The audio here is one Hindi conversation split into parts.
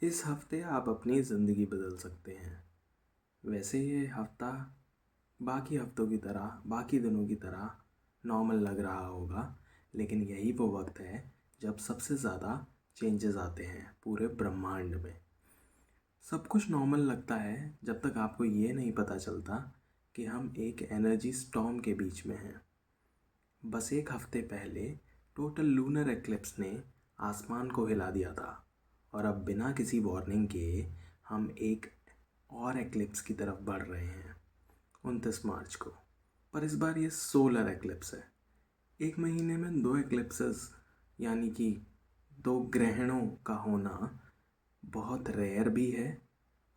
इस हफ्ते आप अपनी ज़िंदगी बदल सकते हैं। वैसे ये हफ्ता बाकी हफ्तों की तरह, बाकी दिनों की तरह नॉर्मल लग रहा होगा, लेकिन यही वो वक्त है जब सबसे ज़्यादा चेंजेस आते हैं पूरे ब्रह्मांड में। सब कुछ नॉर्मल लगता है जब तक आपको ये नहीं पता चलता कि हम एक एनर्जी स्टॉर्म के बीच में हैं। बस एक हफ्ते पहले टोटल लूनर एक्लिप्स ने आसमान को हिला दिया था, और अब बिना किसी वार्निंग के हम एक और एक्लिप्स की तरफ बढ़ रहे हैं 29 मार्च को। पर इस बार ये सोलर एक्लिप्स है। एक महीने में दो एक्लिप्सेस, यानी कि दो ग्रहणों का होना बहुत रेयर भी है,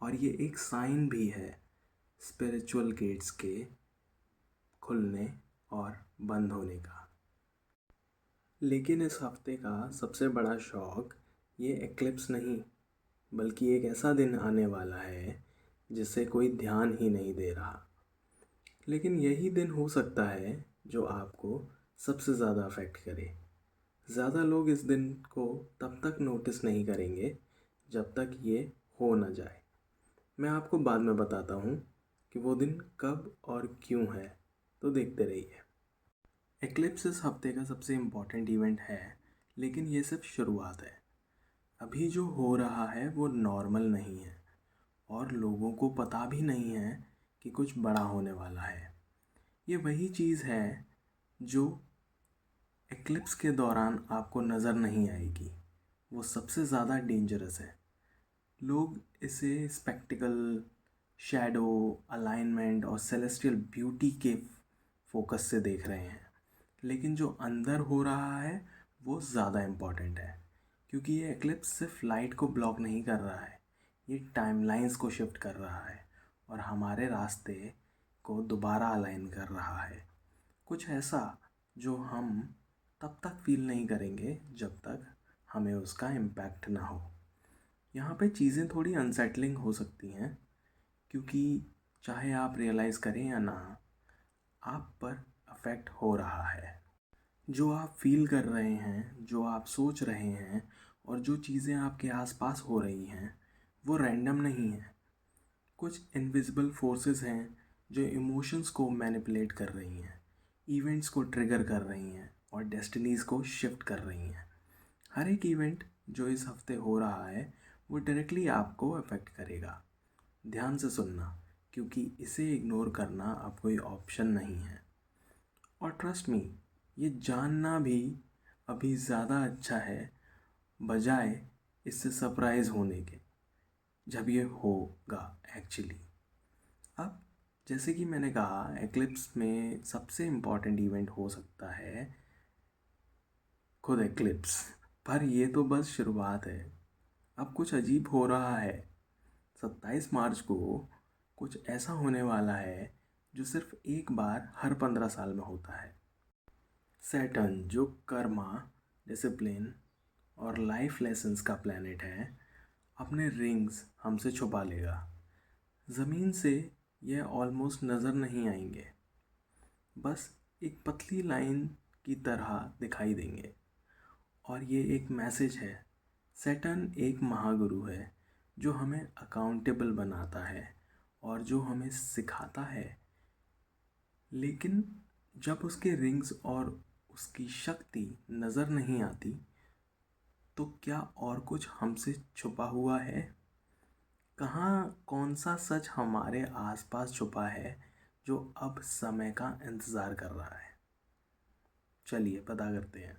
और ये एक साइन भी है स्पिरिचुअल गेट्स के खुलने और बंद होने का। लेकिन इस हफ्ते का सबसे बड़ा शौक ये एक्लिप्स नहीं, बल्कि एक ऐसा दिन आने वाला है जिसे कोई ध्यान ही नहीं दे रहा। लेकिन यही दिन हो सकता है जो आपको सबसे ज़्यादा अफेक्ट करे। ज़्यादा लोग इस दिन को तब तक नोटिस नहीं करेंगे जब तक ये हो न जाए। मैं आपको बाद में बताता हूँ कि वो दिन कब और क्यों है, तो देखते रहिए। एक्लिप्स इस हफ्ते का सबसे इम्पॉर्टेंट इवेंट है, लेकिन ये सिर्फ शुरुआत है। अभी जो हो रहा है वो नॉर्मल नहीं है, और लोगों को पता भी नहीं है कि कुछ बड़ा होने वाला है। ये वही चीज़ है जो एक्लिप्स के दौरान आपको नज़र नहीं आएगी। वो सबसे ज़्यादा डेंजरस है। लोग इसे स्पेक्टिकल, शैडो, अलाइनमेंट और सेलेस्टियल ब्यूटी के फोकस से देख रहे हैं, लेकिन जो अंदर हो रहा है वो ज़्यादा इम्पॉर्टेंट है। क्योंकि ये एक्लिप्स सिर्फ लाइट को ब्लॉक नहीं कर रहा है, ये टाइमलाइंस को शिफ्ट कर रहा है और हमारे रास्ते को दोबारा अलाइन कर रहा है। कुछ ऐसा जो हम तब तक फील नहीं करेंगे जब तक हमें उसका इम्पैक्ट ना हो। यहाँ पे चीज़ें थोड़ी अनसेटलिंग हो सकती हैं, क्योंकि चाहे आप रियलाइज़ करें या ना, आप पर अफेक्ट हो रहा है। जो आप फील कर रहे हैं, जो आप सोच रहे हैं और जो चीज़ें आपके आसपास हो रही हैं, वो रैंडम नहीं है। कुछ इनविजिबल फोर्सेस हैं जो इमोशंस को मैनिपुलेट कर रही हैं, इवेंट्स को ट्रिगर कर रही हैं और डेस्टिनीज़ को शिफ्ट कर रही हैं। हर एक इवेंट जो इस हफ्ते हो रहा है वो डायरेक्टली आपको अफेक्ट करेगा। ध्यान से सुनना, क्योंकि इसे इग्नोर करना अब कोई ऑप्शन नहीं है। और ट्रस्ट मी, ये जानना भी अभी ज़्यादा अच्छा है बजाय इससे सरप्राइज़ होने के जब ये होगा एक्चुअली। अब जैसे कि मैंने कहा, एक्लिप्स में सबसे इम्पॉर्टेंट इवेंट हो सकता है खुद एक्लिप्स। पर ये तो बस शुरुआत है। अब कुछ अजीब हो रहा है। 27 मार्च को कुछ ऐसा होने वाला है जो सिर्फ एक बार हर 15 साल में होता है। सैटर्न, जो कर्मा, डिसिप्लिन और लाइफ लेसन्स का प्लैनेट है, अपने रिंग्स हमसे छुपा लेगा। ज़मीन से यह ऑलमोस्ट नज़र नहीं आएंगे, बस एक पतली लाइन की तरह दिखाई देंगे। और ये एक मैसेज है। सैटर्न एक महागुरु है जो हमें अकाउंटेबल बनाता है और जो हमें सिखाता है। लेकिन जब उसके रिंग्स और उसकी शक्ति नज़र नहीं आती, तो क्या और कुछ हमसे छुपा हुआ है? कहाँ कौन सा सच हमारे आसपास छुपा है जो अब समय का इंतज़ार कर रहा है? चलिए पता करते हैं।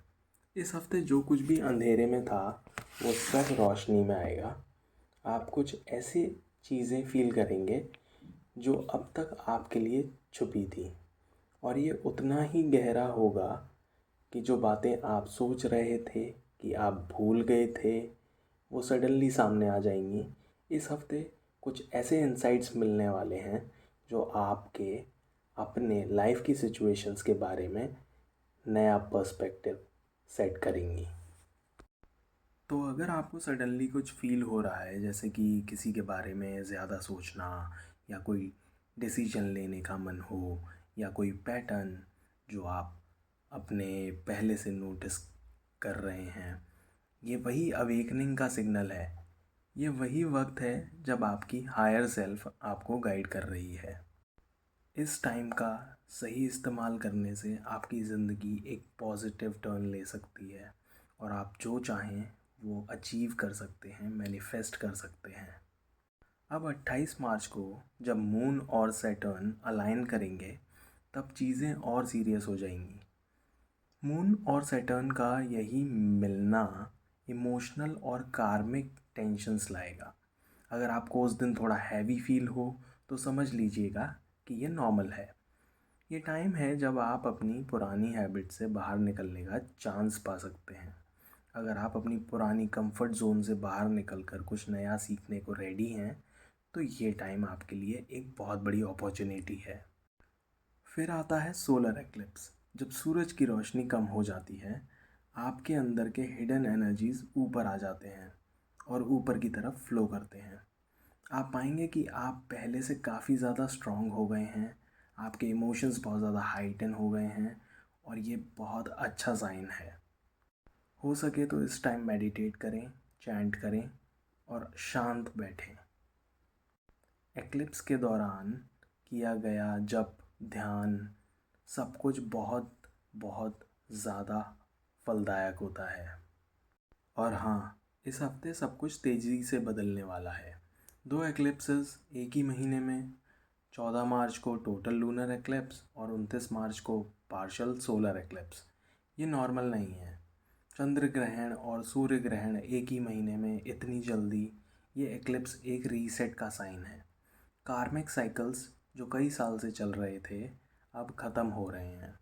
इस हफ्ते जो कुछ भी अंधेरे में था वो सब रोशनी में आएगा। आप कुछ ऐसी चीज़ें फील करेंगे जो अब तक आपके लिए छुपी थी, और ये उतना ही गहरा होगा कि जो बातें आप सोच रहे थे कि आप भूल गए थे, वो सडनली सामने आ जाएंगी। इस हफ्ते कुछ ऐसे इंसाइट्स मिलने वाले हैं जो आपके अपने लाइफ की सिचुएशंस के बारे में नया पर्सपेक्टिव सेट करेंगी। तो अगर आपको सडनली कुछ फ़ील हो रहा है, जैसे कि किसी के बारे में ज़्यादा सोचना, या कोई डिसीजन लेने का मन हो, या कोई पैटर्न जो आप अपने पहले से नोटिस कर रहे हैं, ये वही अवेकनिंग का सिग्नल है। ये वही वक्त है जब आपकी हायर सेल्फ आपको गाइड कर रही है। इस टाइम का सही इस्तेमाल करने से आपकी ज़िंदगी एक पॉजिटिव टर्न ले सकती है और आप जो चाहें वो अचीव कर सकते हैं, मैनिफेस्ट कर सकते हैं। अब 28 मार्च को जब मून और सैटर्न अलाइन करेंगे तब चीज़ें और सीरियस हो जाएंगी। मून और सैटर्न का यही मिलना इमोशनल और कार्मिक टेंशन्स लाएगा। अगर आपको उस दिन थोड़ा हैवी फील हो तो समझ लीजिएगा कि ये नॉर्मल है। ये टाइम है जब आप अपनी पुरानी हैबिट से बाहर निकलने का चांस पा सकते हैं। अगर आप अपनी पुरानी कंफर्ट जोन से बाहर निकल कर कुछ नया सीखने को रेडी हैं तो ये टाइम आपके लिए एक बहुत बड़ी अपॉर्चुनिटी है। फिर आता है सोलर एक्लिप्स। जब सूरज की रोशनी कम हो जाती है आपके अंदर के हिडन एनर्जीज़ ऊपर आ जाते हैं और ऊपर की तरफ फ्लो करते हैं। आप पाएंगे कि आप पहले से काफ़ी ज़्यादा स्ट्रॉन्ग हो गए हैं, आपके इमोशंस बहुत ज़्यादा हाइटन हो गए हैं और ये बहुत अच्छा साइन है। हो सके तो इस टाइम मेडिटेट करें, चैंट करें और शांत बैठें। एक्लिप्स के दौरान किया गया जप, ध्यान, सब कुछ बहुत बहुत ज़्यादा फलदायक होता है। और हाँ, इस हफ्ते सब कुछ तेज़ी से बदलने वाला है। 2 एक्लिप्सेस एक ही महीने में, 14 मार्च को टोटल लूनर एक्लिप्स और 29 मार्च को पार्शल सोलर एक्लिप्स। ये नॉर्मल नहीं है। चंद्र ग्रहण और सूर्य ग्रहण एक ही महीने में इतनी जल्दी, ये एक्लिप्स एक रीसेट का साइन है। कार्मिक साइकिल्स जो कई साल से चल रहे थे अब ख़त्म हो रहे हैं।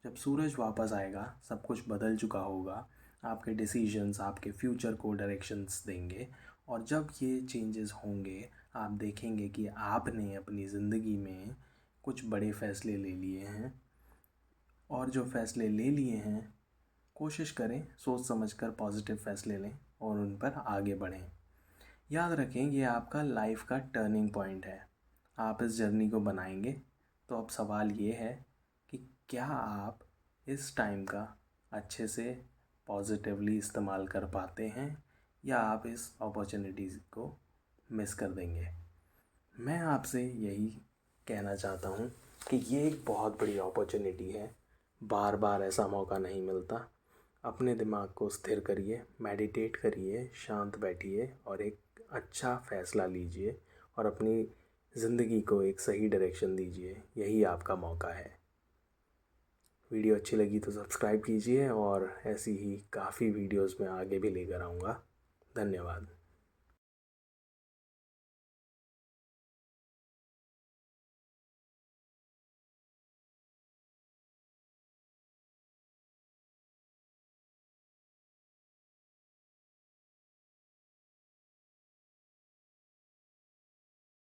जब सूरज वापस आएगा सब कुछ बदल चुका होगा। आपके डिसीजंस आपके फ्यूचर को डायरेक्शंस देंगे और जब ये चेंजेस होंगे आप देखेंगे कि आपने अपनी ज़िंदगी में कुछ बड़े फ़ैसले ले लिए हैं और जो फ़ैसले ले लिए हैं कोशिश करें सोच समझकर पॉजिटिव फ़ैसले लें और उन पर आगे बढ़ें। याद रखें ये आपका लाइफ का टर्निंग पॉइंट है। आप इस जर्नी को बनाएंगे। तो अब सवाल ये है कि क्या आप इस टाइम का अच्छे से पॉजिटिवली इस्तेमाल कर पाते हैं या आप इस अपॉर्चुनिटीज़ को मिस कर देंगे। मैं आपसे यही कहना चाहता हूँ कि ये एक बहुत बड़ी अपॉर्चुनिटी है, बार बार ऐसा मौका नहीं मिलता। अपने दिमाग को स्थिर करिए, मेडिटेट करिए, शांत बैठिए और एक अच्छा फ़ैसला लीजिए और अपनी ज़िंदगी को एक सही डायरेक्शन दीजिए। यही आपका मौका है। वीडियो अच्छी लगी तो सब्सक्राइब कीजिए और ऐसी ही काफ़ी वीडियोस मैं आगे भी लेकर आऊँगा। धन्यवाद।